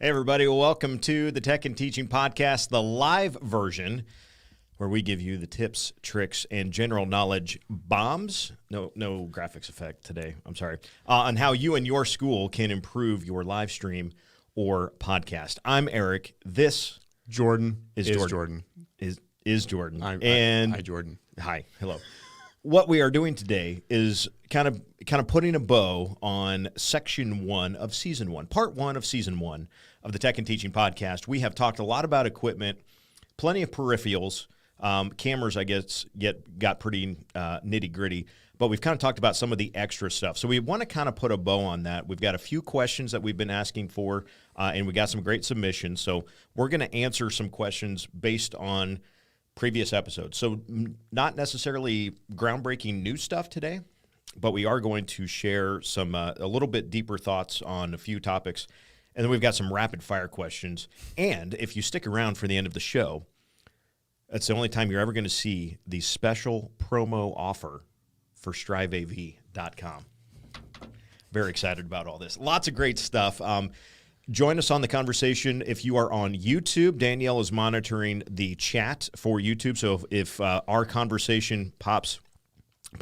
Hey, everybody. Welcome to the Tech and Teaching Podcast, the live version, where we give you the tips, tricks, and general knowledge bombs. No graphics effect today. I'm sorry. On how you and your school can improve your live stream or podcast. I'm Eric. This Jordan is Jordan. Is Jordan. Hi, Jordan. Hi. Hello. What we are doing today is kind of putting a bow on section 1 of season 1, part 1 of season 1 of the Tech and Teaching Podcast. We have talked a lot about equipment, plenty of peripherals. Cameras, I guess, got pretty nitty gritty, but we've kind of talked about some of the extra stuff. So we want to kind of put a bow on that. We've got a few questions that we've been asking for, and we got some great submissions. So we're going to answer some questions based on previous episodes. So not necessarily groundbreaking new stuff today, but we are going to share some a little bit deeper thoughts on a few topics. And then we've got some rapid fire questions. And if you stick around for the end of the show, that's the only time you're ever going to see the special promo offer for striveav.com. Very excited about all this. Lots of great stuff. Join us on the conversation. If you are on YouTube, Danielle is monitoring the chat for YouTube. So if our conversation pops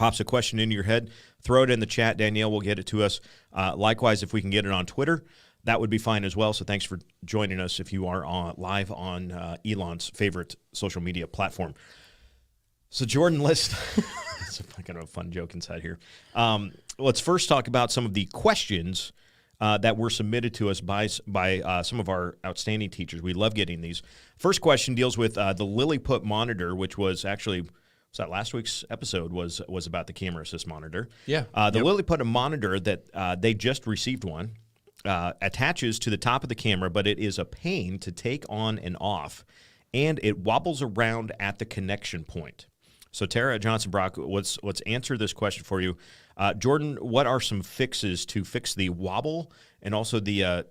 a question into your head, throw it in the chat. Danielle will get it to us. Likewise, if we can get it on Twitter, that would be fine as well. So thanks for joining us if you are live on Elon's favorite social media platform. So Jordan, it's kind of a fun joke inside here. Let's first talk about some of the questions that were submitted to us by some of our outstanding teachers. We love getting these. First question deals with the Lilliput monitor, which was actually, was that last week's episode, was about the camera assist monitor. Yeah. The Lilliput monitor that they just received one attaches to the top of the camera, but it is a pain to take on and off, and it wobbles around at the connection point. So Tara Johnson-Brock, let's answer this question for you. Jordan, what are some fixes to fix the wobble and also the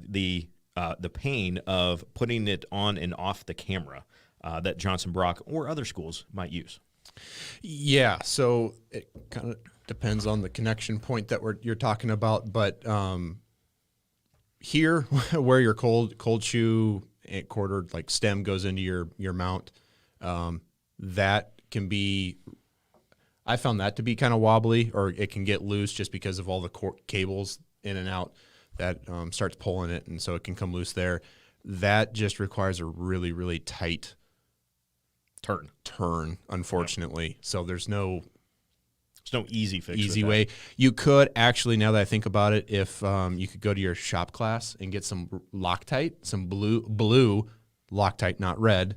pain of putting it on and off the camera that Johnson-Brock or other schools might use? Yeah, so it kind of depends on the connection point that you're talking about, but here where your cold shoe quarter like stem goes into your mount, that can be, I found that to be kind of wobbly, or it can get loose just because of all the cables in and out that starts pulling it, and so it can come loose there. That just requires a really, really tight turn, unfortunately. Yep. So there's no easy fix. Easy way. You could actually, now that I think about it, if you could go to your shop class and get some Loctite, some blue Loctite, not red,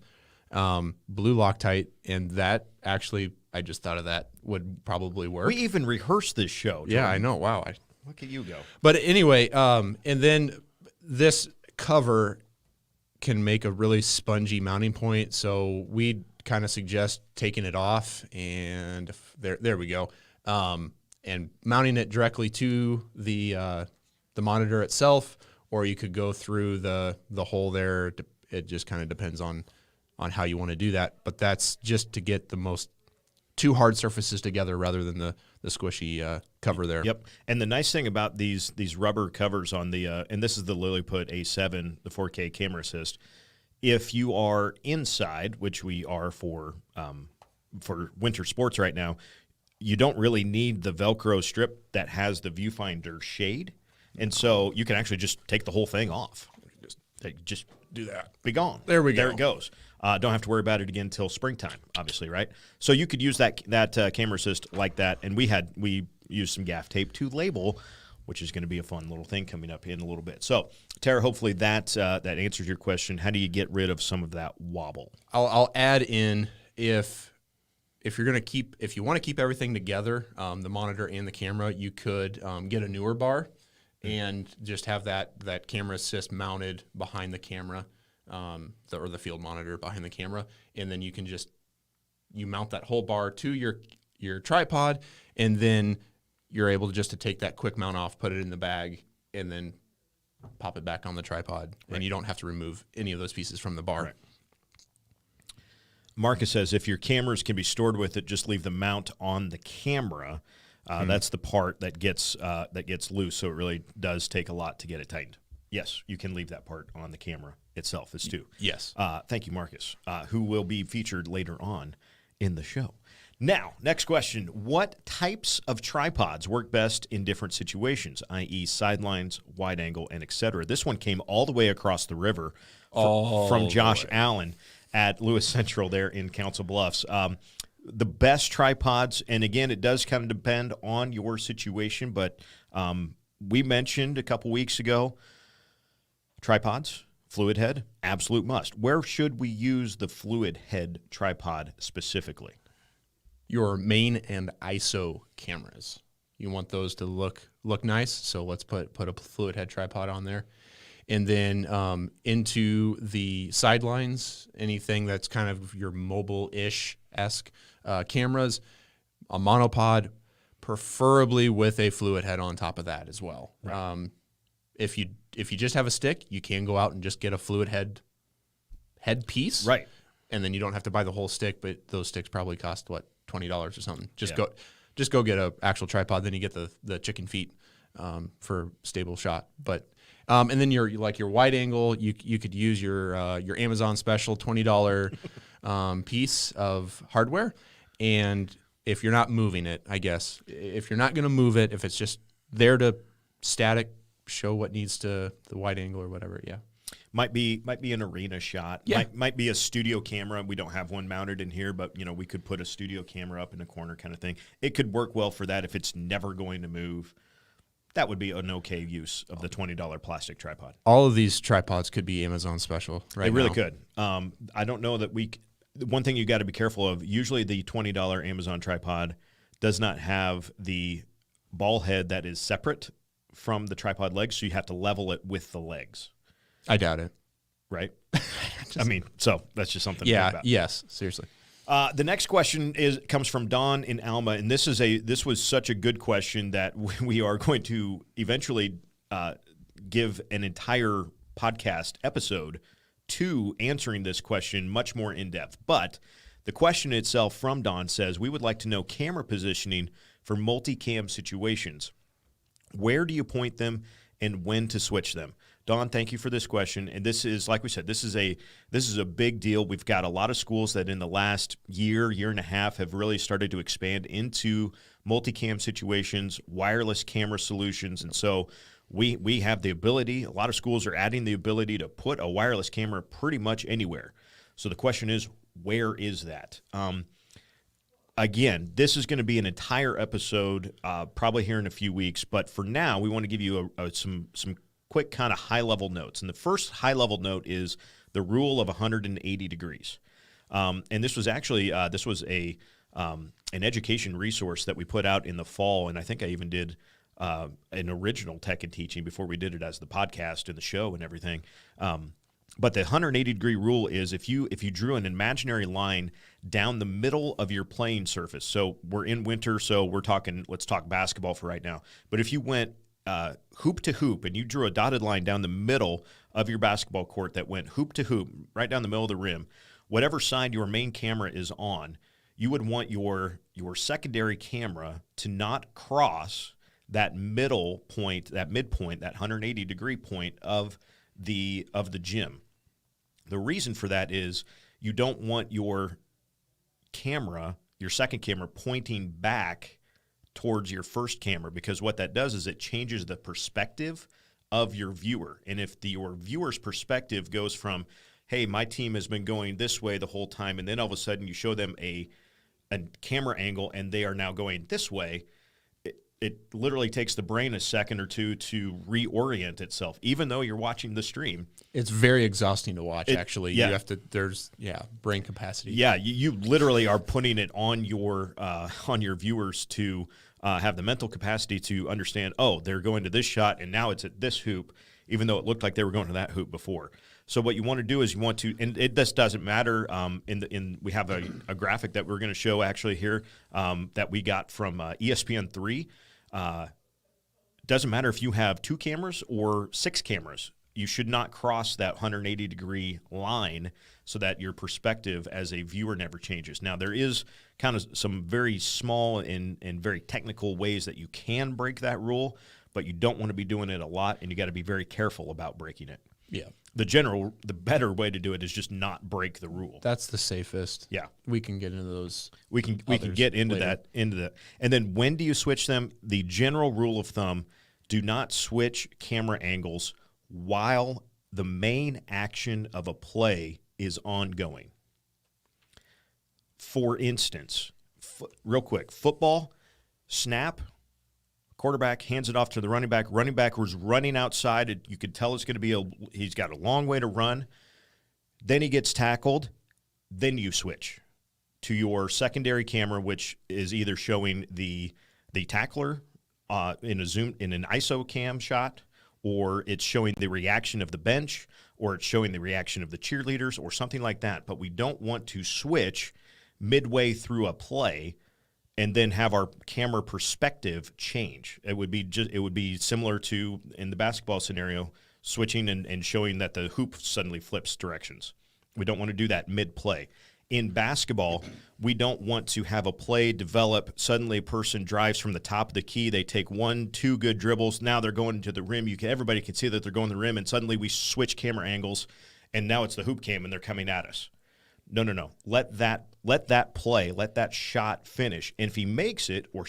blue Loctite, and that actually, I just thought of that, would probably work. We even rehearsed this show. Yeah, I know. Wow. Look at you go. But anyway, and then this cover can make a really spongy mounting point, so we'd kind of suggest taking it off, and there we go, and mounting it directly to the monitor itself, or you could go through the hole there. It just kind of depends on how you want to do that, but that's just to get the most two hard surfaces together rather than the squishy cover there. Yep. And the nice thing about these rubber covers on the and this is the Lilliput A7, the 4K camera assist. If you are inside, which we are for winter sports right now, you don't really need the Velcro strip that has the viewfinder shade, and so you can actually just take the whole thing off. Just do that. Be gone. There we go. There it goes. Don't have to worry about it again until springtime, obviously, right? So you could use that camera assist like that, and we used some gaff tape to label, which is going to be a fun little thing coming up in a little bit. So, Tara, hopefully that answers your question. How do you get rid of some of that wobble? I'll add in if you want to keep everything together, the monitor and the camera, you could get a newer bar and just have that camera assist mounted behind the camera. Or the field monitor behind the camera, and then you can you mount that whole bar to your tripod, and then you're able to take that quick mount off, put it in the bag, and then pop it back on the tripod, right. And you don't have to remove any of those pieces from the bar. Right. Marcus says if your cameras can be stored with it, just leave the mount on the camera. That's the part that gets loose, so it really does take a lot to get it tightened. Yes, you can leave that part on the camera itself as too. Yes. Thank you, Marcus, who will be featured later on in the show. Now, next question. What types of tripods work best in different situations, i.e. sidelines, wide angle, and et cetera? This one came all the way across the river from Josh Allen at Lewis Central there in Council Bluffs. The best tripods, and again, it does kind of depend on your situation, but we mentioned a couple weeks ago, tripods, fluid head, absolute must. Where should we use the fluid head tripod specifically? Your main and ISO cameras. You want those to look nice, so let's put a fluid head tripod on there. And then into the sidelines, anything that's kind of your mobile-ish-esque cameras, a monopod, preferably with a fluid head on top of that as well. Right. If you just have a stick, you can go out and just get a fluid head piece. Right. And then you don't have to buy the whole stick, but those sticks probably cost, what, $20 or something. Just go get an actual tripod, then you get the chicken feet for stable shot. But and then your wide angle, you could use your Amazon special $20 piece of hardware. And if you're not moving it, I guess, if you're not going to move it, if it's just there to static show what needs to the wide angle or whatever, yeah. Might be an arena shot. Yeah. Might be a studio camera. We don't have one mounted in here, but we could put a studio camera up in the corner kind of thing. It could work well for that if it's never going to move. That would be an okay use of the $20 plastic tripod. All of these tripods could be Amazon special right now. They really could. I don't know that one thing you got to be careful of, usually the $20 Amazon tripod does not have the ball head that is separate from the tripod legs, so you have to level it with the legs. I doubt it. Right? So that's just something to think about. Yes, seriously. The next question comes from Don in Alma, and this was such a good question that we are going to eventually give an entire podcast episode to answering this question much more in depth. But the question itself from Don says, we would like to know camera positioning for multicam situations. Where do you point them and when to switch them? Don, thank you for this question. And this is, like we said, this is a big deal. We've got a lot of schools that in the last year and a half have really started to expand into multicam situations, wireless camera solutions. And so we have the ability, a lot of schools are adding the ability to put a wireless camera pretty much anywhere. So the question is, where is that? Again, this is going to be an entire episode probably here in a few weeks. But for now, we want to give you some quick kind of high-level notes. And the first high-level note is the rule of 180 degrees. And this was actually an education resource that we put out in the fall, and I think I even did an original Tech and Teaching before we did it as the podcast and the show and everything. But the 180-degree rule is if you drew an imaginary line down the middle of your playing surface, so we're in winter, so let's talk basketball for right now, but if you went hoop to hoop, and you drew a dotted line down the middle of your basketball court that went hoop to hoop, right down the middle of the rim, whatever side your main camera is on, you would want your secondary camera to not cross that middle point, that midpoint, that 180-degree point of the gym. The reason for that is you don't want your camera, your second camera, pointing back towards your first camera, because what that does is it changes the perspective of your viewer. And if your viewer's perspective goes from, hey, my team has been going this way the whole time, and then all of a sudden you show them a camera angle and they are now going this way, it literally takes the brain a second or two to reorient itself, even though you're watching the stream. It's very exhausting to watch, actually. Yeah. You have to, brain capacity. Yeah, you literally are putting it on your viewers to have the mental capacity to understand, oh, they're going to this shot, and now it's at this hoop, even though it looked like they were going to that hoop before. So what you want to do is this doesn't matter. We have a graphic that we're going to show actually here that we got from ESPN3. Doesn't matter if you have 2 cameras or 6 cameras. You should not cross that 180-degree line so that your perspective as a viewer never changes. Now, there is kind of some very small and very technical ways that you can break that rule, but you don't want to be doing it a lot, and you got to be very careful about breaking it. Yeah. The better way to do it is just not break the rule. That's the safest. Yeah. We can get into those. We can get into later. that. And then when do you switch them? The general rule of thumb, do not switch camera angles while the main action of a play is ongoing. For instance, real quick, football, snap, quarterback hands it off to the running back. Running back was running outside. You could tell it's going to be he's got a long way to run. Then he gets tackled. Then you switch to your secondary camera, which is either showing the tackler in an ISO cam shot, or it's showing the reaction of the bench, or it's showing the reaction of the cheerleaders, or something like that. But we don't want to switch midway through a play and then have our camera perspective change. It would be similar to, in the basketball scenario, switching and showing that the hoop suddenly flips directions. We don't want to do that mid-play. In basketball, we don't want to have a play develop. Suddenly a person drives from the top of the key. They take 1-2 good dribbles. Now they're going to the rim. Everybody can see that they're going to the rim, and suddenly we switch camera angles, and now it's the hoop cam, and they're coming at us. No. Let that play, let that shot finish. And if he makes it or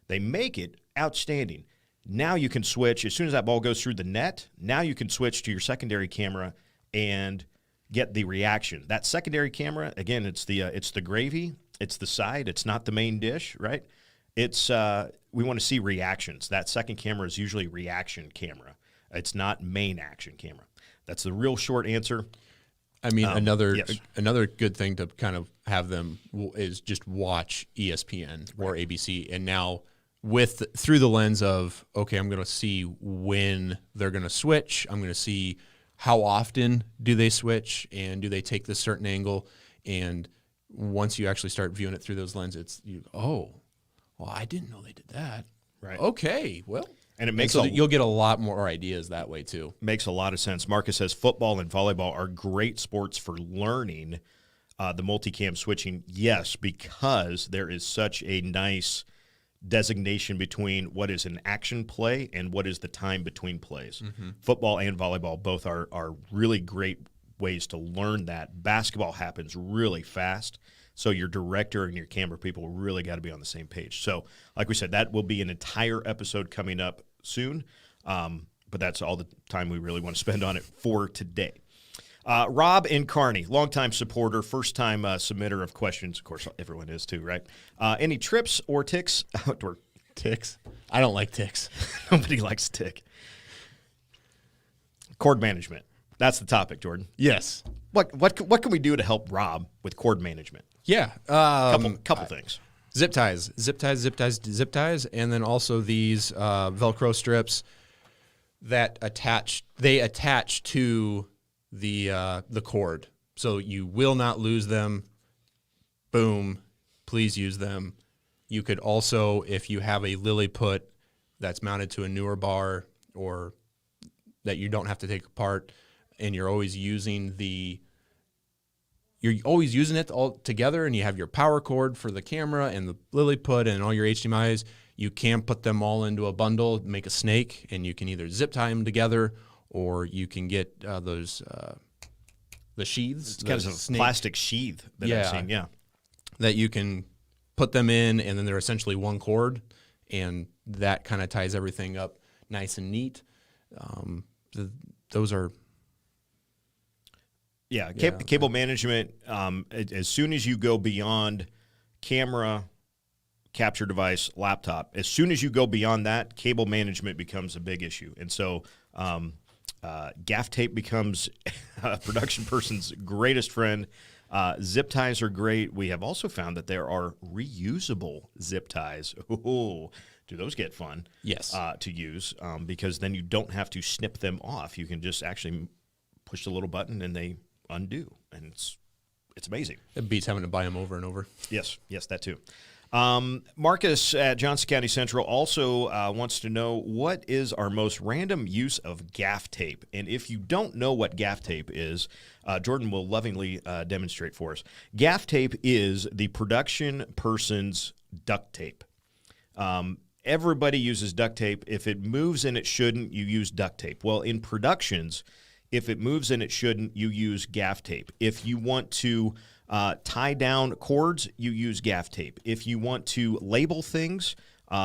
they make it, outstanding. Now you can switch. As soon as that ball goes through the net, now you can switch to your secondary camera and get the reaction. That secondary camera, again, it's the gravy, it's the side, it's not the main dish, right? We want to see reactions. That second camera is usually reaction camera. It's not main action camera. That's the real short answer. I mean, another good thing to kind of have them is just watch ESPN or ABC, and now through the lens of, okay, I'm going to see when they're going to switch. I'm going to see how often do they switch, and do they take this certain angle. And once you actually start viewing it through those lenses, well, I didn't know they did that. Right. Okay, well. And it makes you'll get a lot more ideas that way too. Makes a lot of sense. Marcus says football and volleyball are great sports for learning the multicam switching. Yes, because there is such a nice designation between what is an action play and what is the time between plays. Mm-hmm. Football and volleyball both are really great ways to learn that. Basketball happens really fast, so your director and your camera people really got to be on the same page. So, like we said, that will be an entire episode coming up soon, but that's all the time we really want to spend on it for today. Rob in Kearney, longtime supporter, first-time submitter of questions. Of course, everyone is too, right? Any trips or ticks? Outdoor ticks? I don't like ticks. Nobody likes tick. Cord management. That's the topic, Jordan. Yes. What can we do to help Rob with cord management? Yeah. Couple things. Zip ties, and then also these Velcro strips that attach to the cord, so you will not lose them. Boom, please use them. You could also, if you have a lily put that's mounted to a newer bar, or that you don't have to take apart, and you're always using it all together, and you have your power cord for the camera and the lily put and all your HDMIs, you can put them all into a bundle, make a snake, and you can either zip tie them together, or you can get those the sheaths. It's kind of a plastic sheath that I've seen, that you can put them in, and then they're essentially one cord, and that kind of ties everything up nice and neat. Those are... Yeah, cable management, as soon as you go beyond camera, capture device, laptop, as soon as you go beyond that, cable management becomes a big issue. And so gaff tape becomes a production person's greatest friend. Zip ties are great. We have also found that there are reusable zip ties. Ooh, do those get fun? Yes. To use, because then you don't have to snip them off. You can just actually push the little button and they undo, and it's amazing. It beats having to buy them over and over. Yes, that too. Marcus at Johnson County Central also wants to know, what is our most random use of gaff tape? And if you don't know what gaff tape is, Jordan will lovingly demonstrate for us. Gaff tape is the production person's duct tape. everybody uses duct tape. If it moves and it shouldn't, you use duct tape. Well, in productions, if it moves and it shouldn't, you use gaff tape. If you want to tie down cords, you use gaff tape. If you want to label things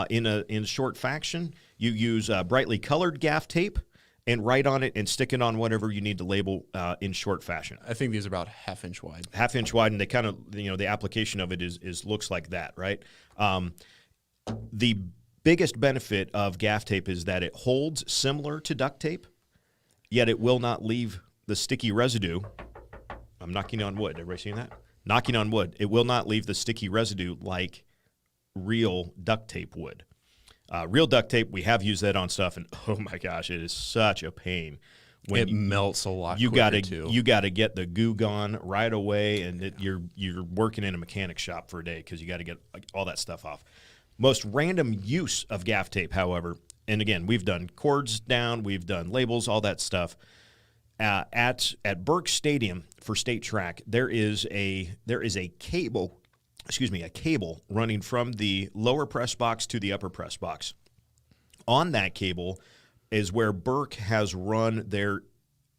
in short fashion, you use brightly colored gaff tape and write on it and stick it on whatever you need to label in short fashion. I think these are about ½ inch wide. ½ inch wide, and they kind of, the application of it is looks like that, right? The biggest benefit of gaff tape is that it holds similar to duct tape, yet it will not leave the sticky residue. I'm knocking on wood. Everybody seeing that? Knocking on wood. It will not leave the sticky residue like real duct tape would. Real duct tape, we have used that on stuff, and oh my gosh, it is such a pain. It melts a lot quicker too. You got to get the goo gone right away, and you're working in a mechanic shop for a day because you got to get all that stuff off. Most random use of gaff tape, however, and again, we've done cords down, we've done labels, all that stuff. At Burke Stadium for state track, there is a cable, a cable running from the lower press box to the upper press box. On that cable is where Burke has run their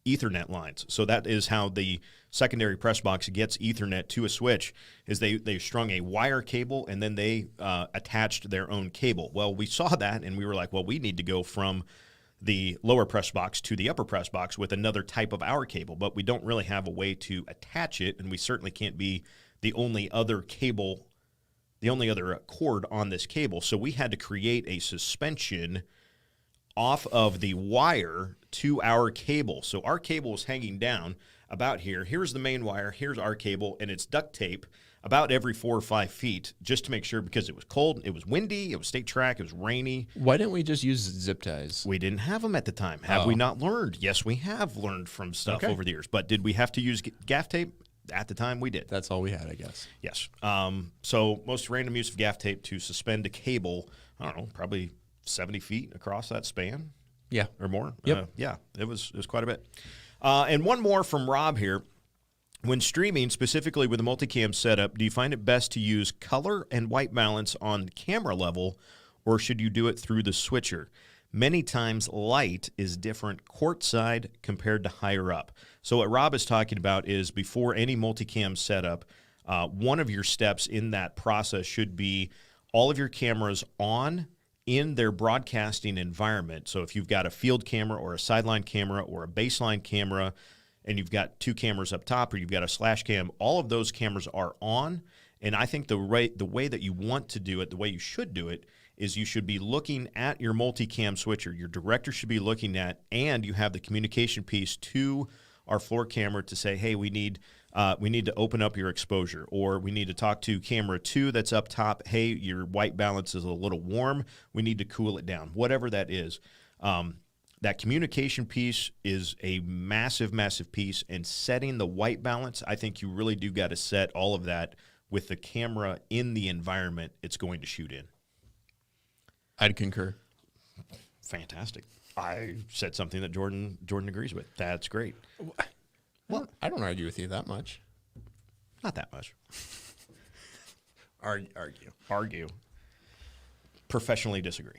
Ethernet lines. So that is how the secondary press box gets Ethernet to a switch, is they strung a wire cable and then they attached their own cable. Well, we saw that and we were like, well, we need to go from the lower press box to the upper press box with another type of our cable, but we don't really have a way to attach it, and we certainly can't be the only other cable, the only other cord on this cable. So we had to create a suspension off of the wire to our cable. So our cable is hanging down about here. Here's the main wire. Here's our cable, and it's duct tape about every 4 or 5 feet just to make sure, because it was cold, it was windy, it was state track, it was rainy. Why didn't we just use zip ties? We didn't have them at the time. Have we not learned? Yes, we have learned from stuff over the years. But did we have to use gaff tape? At the time, we did. That's all we had, I guess. Yes. So most random use of gaff tape to suspend a cable, I don't know, probably 70 feet across that span. Yeah. Or more. Yep. Yeah, it was quite a bit. And one more from Rob here. When streaming, specifically with a multicam setup, do you find it best to use color and white balance on camera level, or should you do it through the switcher? Many times light is different courtside compared to higher up. So what Rob is talking about is before any multicam setup, one of your steps in that process should be all of your cameras on in their broadcasting environment. So if you've got a field camera or a sideline camera or a baseline camera, and you've got 2 cameras up top, or you've got a slash cam, all of those cameras are on. And I think the way that you want to do it, the way you should do it, is you should be looking at your multicam switcher. Your director should be looking at, and you have the communication piece to our floor camera to say, hey, we need to open up your exposure, or we need to talk to camera 2 that's up top. Hey, your white balance is a little warm. We need to cool it down. Whatever that is. That communication piece is a massive, massive piece, and setting the white balance, I think you really do got to set all of that with the camera in the environment it's going to shoot in. I'd concur. Fantastic. I said something that Jordan agrees with. That's great. Well, I don't argue with you that much. Not that much. Argue. Professionally disagree.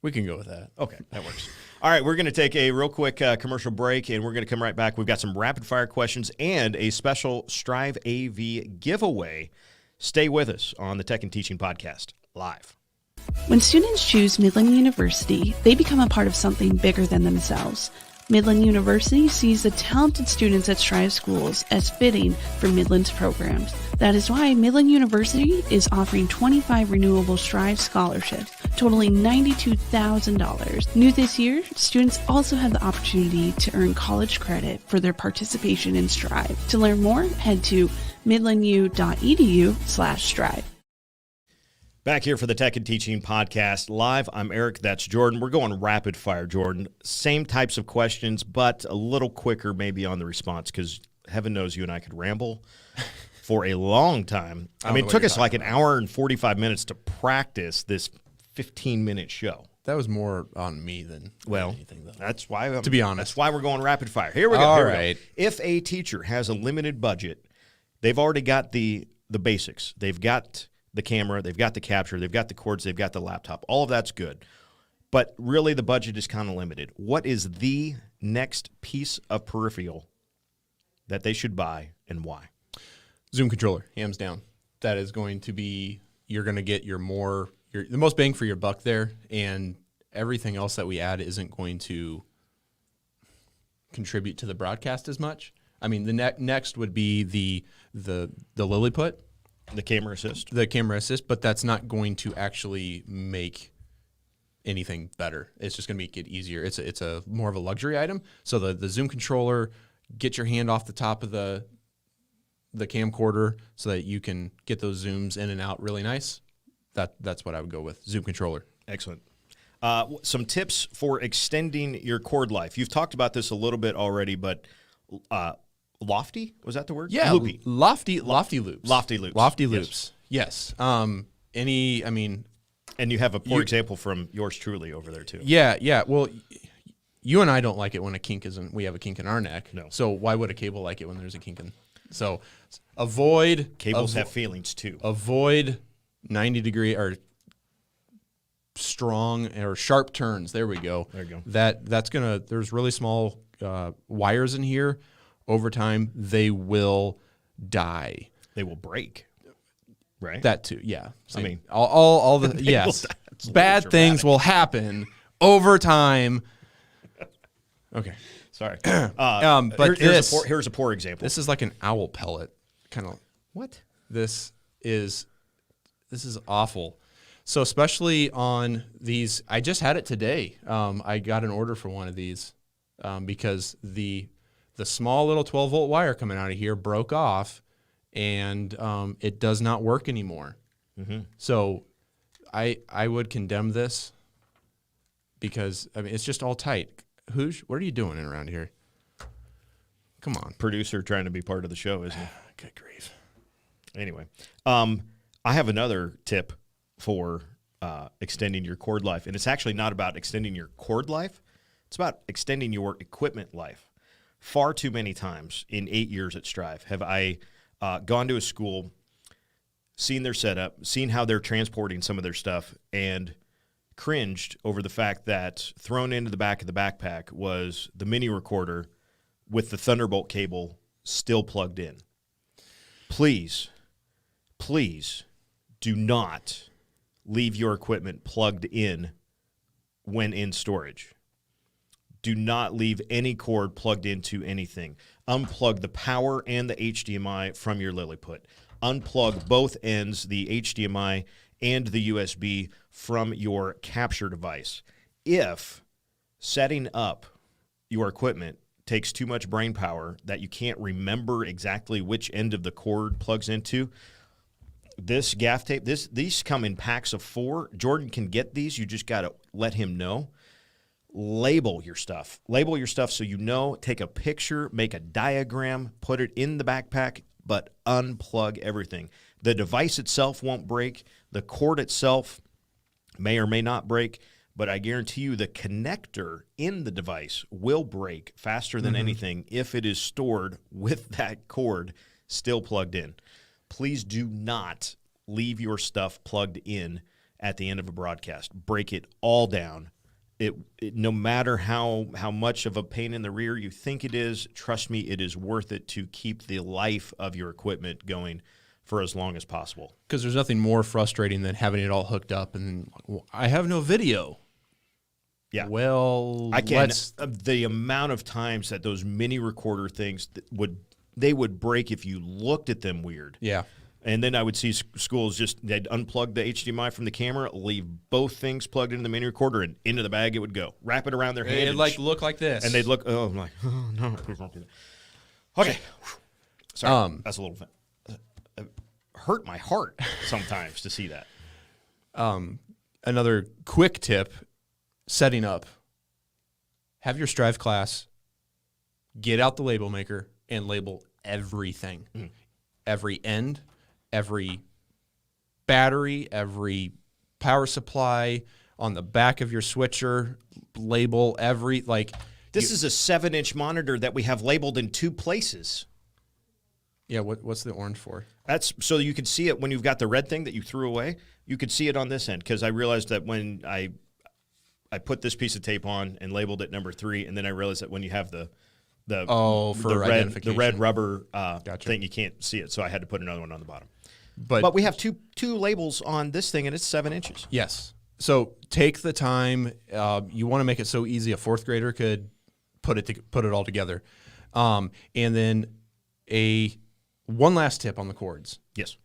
We can go with that. Okay, that works. All right, we're going to take a real quick commercial break, and we're going to come right back. We've got some rapid-fire questions and a special Strive AV giveaway. Stay with us on the Tech and Teaching Podcast, live. When students choose Midland University, they become a part of something bigger than themselves. Midland University sees the talented students at Strive schools as fitting for Midland's programs. That is why Midland University is offering 25 renewable Strive scholarships, totaling $92,000. New this year, students also have the opportunity to earn college credit for their participation in Strive. To learn more, head to midlandu.edu/strive. Back here for the Tech and Teaching Podcast live. I'm Eric. That's Jordan. We're going rapid fire, Jordan. Same types of questions, but a little quicker maybe on the response, because heaven knows you and I could ramble for a long time. I mean, it took us like an hour and 45 minutes to practice this 15-minute show. That was more on me than anything, though. That's why, to be honest, that's why we're going rapid fire. Here we go. All right. If a teacher has a limited budget, they've already got the basics. They've got the camera, they've got the capture, they've got the cords, they've got the laptop. All of that's good. But really the budget is kind of limited. What is the next piece of peripheral that they should buy and why? Zoom controller, hands down. That is going to be, you're going to get the most bang for your buck there, and everything else that we add isn't going to contribute to the broadcast as much. I mean, the next would be the Lilliput. The camera assist. The camera assist, but that's not going to actually make anything better. It's just going to make it easier. It's a more of a luxury item. So the Zoom controller, get your hand off the top of the camcorder so that you can get those zooms in and out really nice. That's what I would go with. Zoom controller. Excellent. Some tips for extending your cord life. You've talked about this a little bit already, but lofty, was that the word? Yeah, Loopy. lofty loops. Lofty loops. Lofty Yes. loops. Yes. And you have a poor example from yours truly over there too. Yeah. Well, you and I don't like it when we have a kink in our neck. No. So why would a cable like it when there's a kink in? So avoid Cables have feelings too. Avoid 90-degree or strong or sharp turns. There we go. There you go. There's really small wires in here. Over time, they will die. They will break. Right? That too, yeah. I mean, all the yes, bad things will happen over time. Okay, sorry. but here's a poor example. This is like an owl pellet, kind of. What? This is awful. So especially on these, I just had it today. I got an order for one of these because the small little 12-volt wire coming out of here broke off, and it does not work anymore. Mm-hmm. So I would condemn this because, I mean, it's just all tight. What are you doing around here? Come on. Producer trying to be part of the show, isn't he? Good grief. Anyway, I have another tip for extending your cord life, and it's actually not about extending your cord life. It's about extending your equipment life. Far too many times in 8 years at Strive have I gone to a school, seen their setup, seen how they're transporting some of their stuff, and cringed over the fact that thrown into the back of the backpack was the mini recorder with the Thunderbolt cable still plugged in. Please do not leave your equipment plugged in when in storage. Do not leave any cord plugged into anything. Unplug the power and the HDMI from your Lilliput. Unplug both ends, the HDMI and the USB, from your capture device. If setting up your equipment takes too much brain power that you can't remember exactly which end of the cord plugs into, this gaff tape, these come in packs of 4. Jordan can get these. You just got to let him know. Label your stuff so you know. Take a picture, make a diagram, put it in the backpack, but unplug everything. The device itself won't break. The cord itself may or may not break, but I guarantee you the connector in the device will break faster than anything if it is stored with that cord still plugged in. Please do not leave your stuff plugged in at the end of a broadcast. Break it all down. No matter how much of a pain in the rear you think it is, trust me, it is worth it to keep the life of your equipment going for as long as possible. Because there's nothing more frustrating than having it all hooked up and I have no video. Yeah. Well, I can. The amount of times that those mini recorder things would break if you looked at them weird. Yeah. And then I would see schools they'd unplug the HDMI from the camera, leave both things plugged into the mini recorder, and into the bag it would go. Wrap it around their hand. It'd look like this. And they'd look, I'm like, oh, no, please don't do that. Okay. Sorry, that's a little hurt my heart sometimes to see that. Another quick tip, setting up. Have your Strive class get out the label maker and label everything. Every end, every battery, every power supply, on the back of your switcher, label This is a 7-inch monitor that we have labeled in 2 places. Yeah, what's the orange for? That's so you can see it when you've got the red thing that you threw away. You could see it on this end because I realized that when I put this piece of tape on and labeled it number 3, and then I realized that when you have the red rubber thing, you can't see it. So I had to put another one on the bottom. But we have two labels on this thing, and it's 7 inches. Yes. So take the time. You want to make it so easy a 4th grader could put it all together. And then one last tip on the cords. Yes.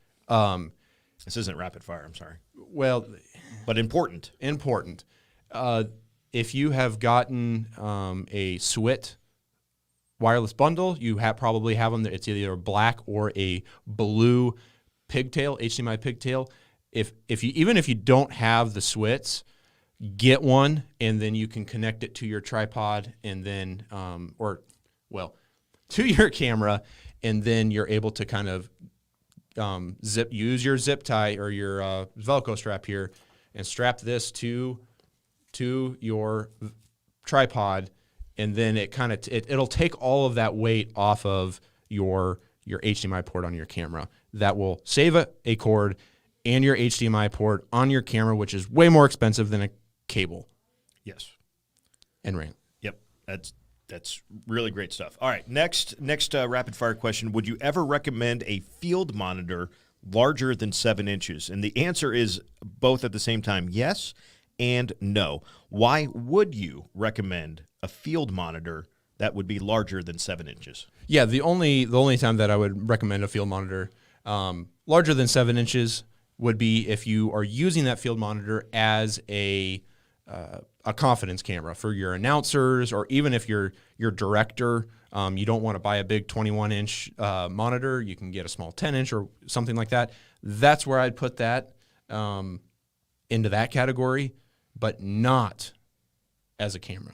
This isn't rapid fire. I'm sorry. Well, but important. Important. If you have gotten a SWIT wireless bundle, you probably have them. It's either a black or a blue pigtail, HDMI pigtail. Even if you don't have the SWITs, get one, and then you can connect it to your tripod, and then to your camera, and then you're able to kind of use your zip tie or your Velcro strap here, and strap this to your tripod, and then it'll take all of that weight off of your HDMI port on your camera. That will save a cord and your HDMI port on your camera, which is way more expensive than a cable. Yes. And RAM. Yep. That's really great stuff. All right, next rapid fire question. Would you ever recommend a field monitor larger than 7 inches? And the answer is both at the same time, yes and no. Why would you recommend a field monitor that would be larger than 7 inches? Yeah, the only time that I would recommend a field monitor larger than 7 inches would be if you are using that field monitor as a confidence camera for your announcers, or even if you're your director, you don't want to buy a big 21-inch monitor. You can get a small 10-inch or something like that. That's where I'd put that into that category, but not as a camera.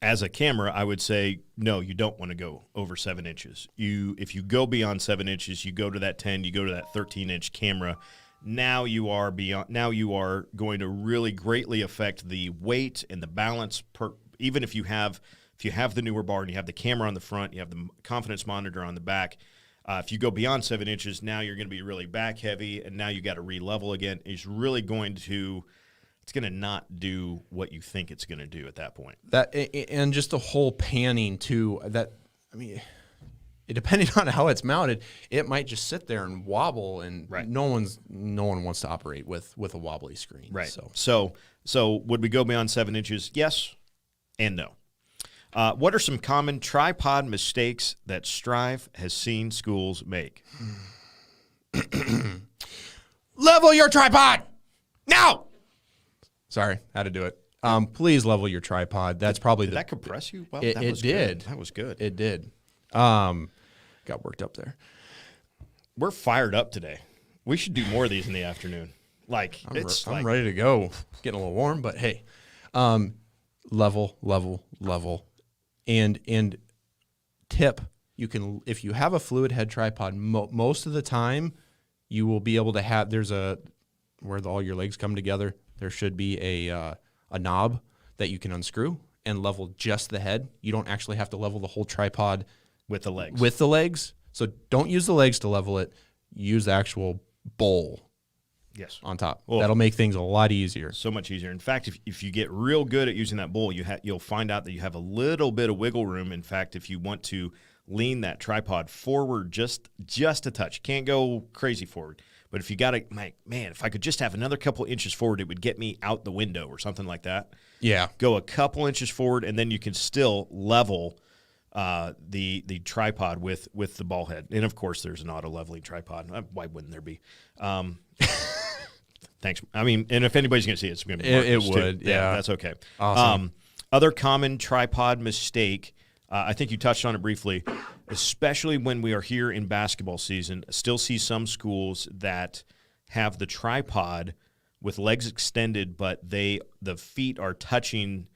As a camera, I would say, no, you don't want to go over 7 inches. If you go beyond 7 inches, you go to that 10, you go to that 13-inch camera. Now you are going to really greatly affect the weight and the balance. Even if you have the newer bar and you have the camera on the front, you have the confidence monitor on the back. If you go beyond 7 inches, now you're going to be really back heavy, and now you got to re-level again. It's going to not do what you think it's going to do at that point. That, and just the whole panning too. Depending on how it's mounted, it might just sit there and wobble, and right. No one wants to operate with a wobbly screen. Right. So would we go beyond 7 inches? Yes and no. What are some common tripod mistakes that Strive has seen schools make? Level your tripod now. Sorry, had to do it. Please level your tripod. That's probably did that compress you? Well, it was did. Good. That was good. It did. Got worked up there. We're fired up today. We should do more of these in the afternoon. I'm ready to go. Getting a little warm, but hey, level, and tip. You can, if you have a fluid head tripod, most of the time you will be able to have. There's where all your legs come together. There should be a knob that you can unscrew and level just the head. You don't actually have to level the whole tripod with the legs. So don't use the legs to level it. Use the actual bowl. Yes. On top. Well, that'll make things a lot easier. So much easier. In fact, if you get real good at using that bowl, you'll find out that you have a little bit of wiggle room. In fact, if you want to lean that tripod forward just a touch, can't go crazy forward. But if you got to, man, if I could just have another couple inches forward, it would get me out the window or something like that. Yeah. Go a couple inches forward, and then you can still level the tripod with the ball head. And, of course, there's an auto-leveling tripod. Why wouldn't there be? Thanks. I mean, and if anybody's going to see it, it's going to be Marcus, it would. Too. Yeah, that's okay. Awesome. Other common tripod mistake, I think you touched on it briefly, especially when we are here in basketball season. Still see some schools that have the tripod with legs extended, but the feet are touching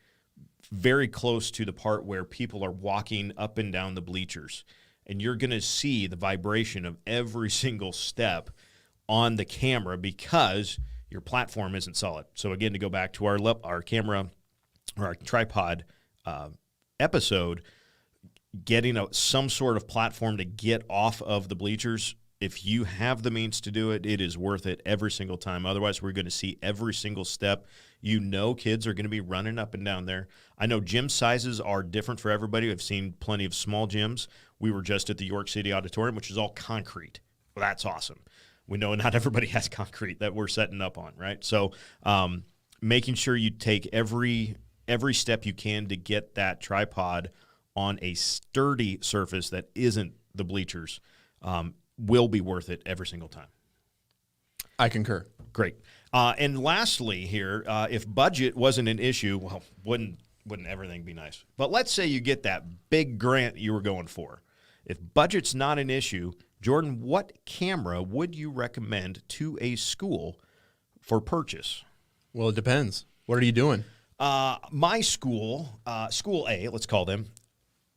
very close to the part where people are walking up and down the bleachers. And you're going to see the vibration of every single step on the camera because your platform isn't solid. So again, to go back to our camera or our tripod episode, getting some sort of platform to get off of the bleachers. If you have the means to do it, it is worth it every single time. Otherwise, we're going to see every single step. Kids are going to be running up and down there. I know gym sizes are different for everybody. I've seen plenty of small gyms. We were just at the York City Auditorium, which is all concrete. Well, that's awesome. We know not everybody has concrete that we're setting up on, right? So making sure you take every step you can to get that tripod on a sturdy surface that isn't the bleachers will be worth it every single time. I concur. Great. And lastly here, if budget wasn't an issue, well, wouldn't everything be nice? But let's say you get that big grant you were going for. If budget's not an issue, Jordan, what camera would you recommend to a school for purchase? Well, it depends. What are you doing? My school, School A, let's call them,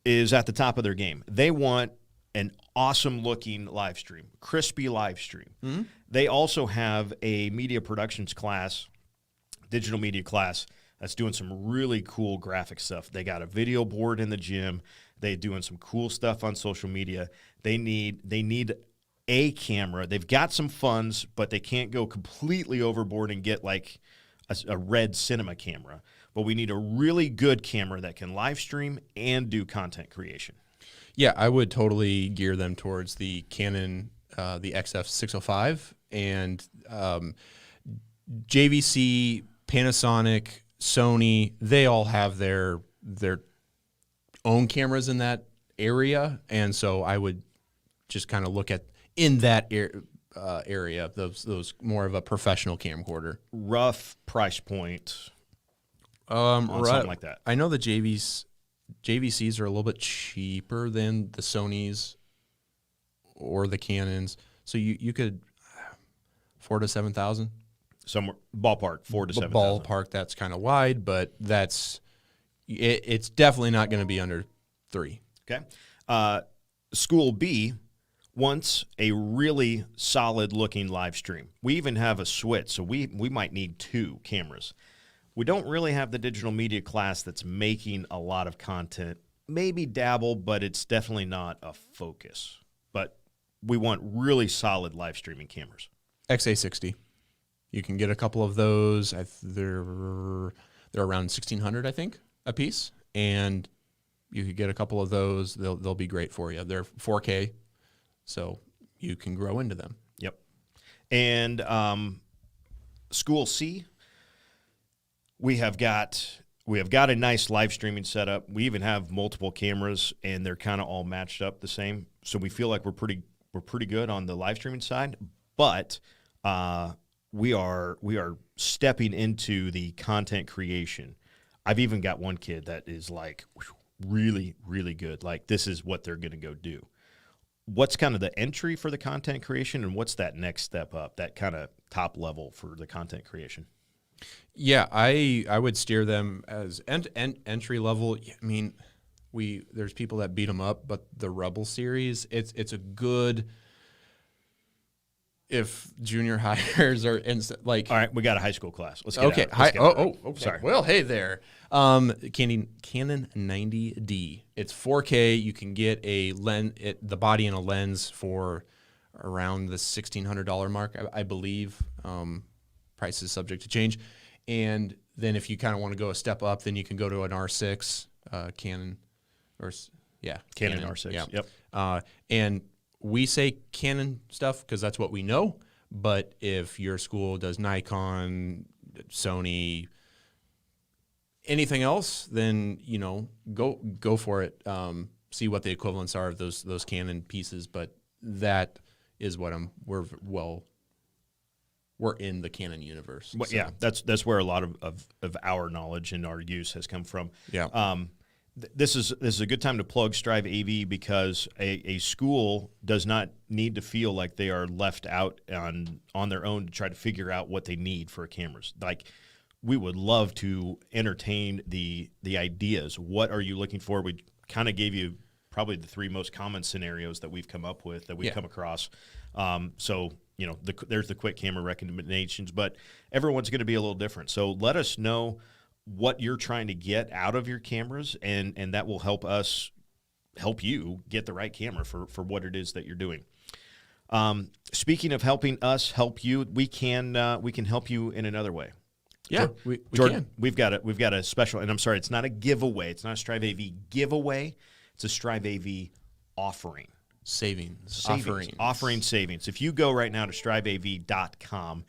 is at the top of their game. They want an awesome-looking live stream, crispy live stream. Mm-hmm. They also have a media productions class, digital media class, that's doing some really cool graphic stuff. They got a video board in the gym. They're doing some cool stuff on social media. They need a camera. They've got some funds, but they can't go completely overboard and get like a red cinema camera. But we need a really good camera that can live stream and do content creation. Yeah, I would totally gear them towards the Canon, the XF605, and JVC, Panasonic, Sony. They all have their own cameras in that area, and so I would just kind of look at in that area those more of a professional camcorder. Rough price point. Something like that. I know the JVCs are a little bit cheaper than the Sonys or the Canons, so you could $4,000 to $7,000. Somewhere ballpark, $4,000 to $7,000. Ballpark, that's kind of wide, but it's definitely not going to be under $3,000. Okay. School B wants a really solid looking live stream. We even have a switch, so we might need 2 cameras. We don't really have the digital media class that's making a lot of content. Maybe dabble, but it's definitely not a focus. But we want really solid live streaming cameras. XA60. You can get a couple of those. They're around $1,600, I think, a piece. And you could get a couple of those. They'll be great for you. They're 4K, so you can grow into them. Yep. And School C, we have got a nice live streaming setup. We even have multiple cameras, and they're kind of all matched up the same. So we feel like we're pretty good on the live streaming side. But we are stepping into the content creation. I've even got one kid that is like really, really good. Like this is what they're going to go do. What's kind of the entry for the content creation, and what's that next step up, that kind of top level for the content creation? Yeah, I would steer them as entry level. I mean, there's people that beat them up, but the Rebel series, it's a good. If junior hires are like, all right, we got a high school class. Let's get okay. Okay. Sorry. Well, hey there. Canon 90D. It's 4K. You can get the body and a lens for around the $1,600 mark, I believe. Price is subject to change. And then if you kind of want to go a step up, then you can go to an R6 Canon, Canon R6. Yeah. Yep. And we say Canon stuff because that's what we know. But if your school does Nikon, Sony, anything else, then go for it. See what the equivalents are of those Canon pieces. But that is what we're in the Canon universe. But so. Yeah, that's where a lot of our knowledge and our use has come from. Yeah. This is a good time to plug Strive AV because a school does not need to feel like they are left out on their own to try to figure out what they need for cameras. Like, we would love to entertain the ideas. What are you looking for? We kind of gave you probably the 3 most common scenarios that we've come up with, that we've come across. So there's the quick camera recommendations, but everyone's going to be a little different. So let us know what you're trying to get out of your cameras, and that will help us help you get the right camera for what it is that you're doing. Speaking of helping us help you, we can help you in another way. Yeah, we Jordan, can. We've got a special, and I'm sorry, it's not a giveaway. It's not a Strive AV giveaway. It's a Strive AV offering. Savings. Offering savings. If you go right now to striveav.com,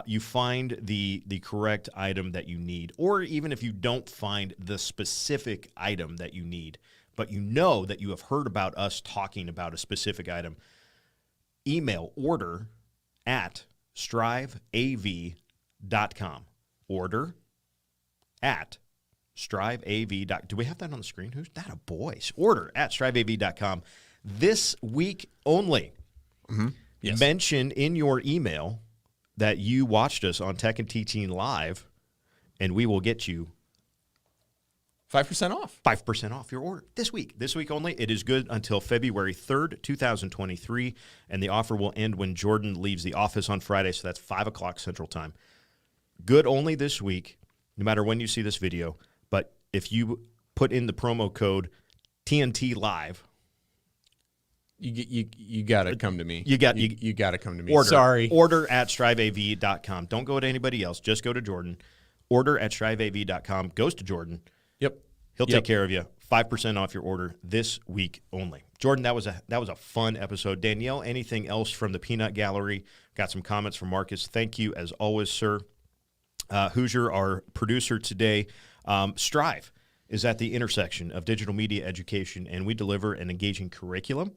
you find the correct item that you need, or even if you don't find the specific item that you need, but you know that you have heard about us talking about a specific item, email order at striveav.com. Order at striveav.com. Do we have that on the screen? Who's that? A voice. Order at striveav.com. This week only. Mm-hmm. Yes. Mention in your email that you watched us on Tech and Teaching Live, and we will get you 5% off. 5% off your order this week. This week only. It is good until February 3rd, 2023, and the offer will end when Jordan leaves the office on Friday, so that's 5 o'clock Central Time. Good only this week, no matter when you see this video, but if you put in the promo code TNT Live, you got to come to me. You got to come to me. Order at striveav.com. Don't go to anybody else. Just go to Jordan. Order at striveav.com. Goes to Jordan. Yep. He'll take care of you. 5% off your order this week only. Jordan, that was a fun episode. Danielle, anything else from the Peanut Gallery? Got some comments from Marcus. Thank you as always, sir. Hoosier, our producer today. Strive is at the intersection of digital media education, and we deliver an engaging curriculum,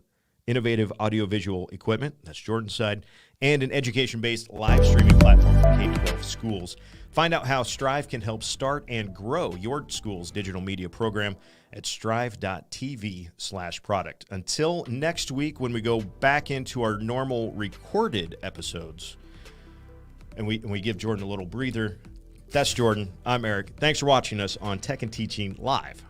innovative audiovisual equipment, that's Jordan's side, and an education-based live streaming platform for K-12 schools. Find out how Strive can help start and grow your school's digital media program at strive.tv/product. Until next week, when we go back into our normal recorded episodes, and we give Jordan a little breather. That's Jordan. I'm Eric. Thanks for watching us on Tech and Teaching Live.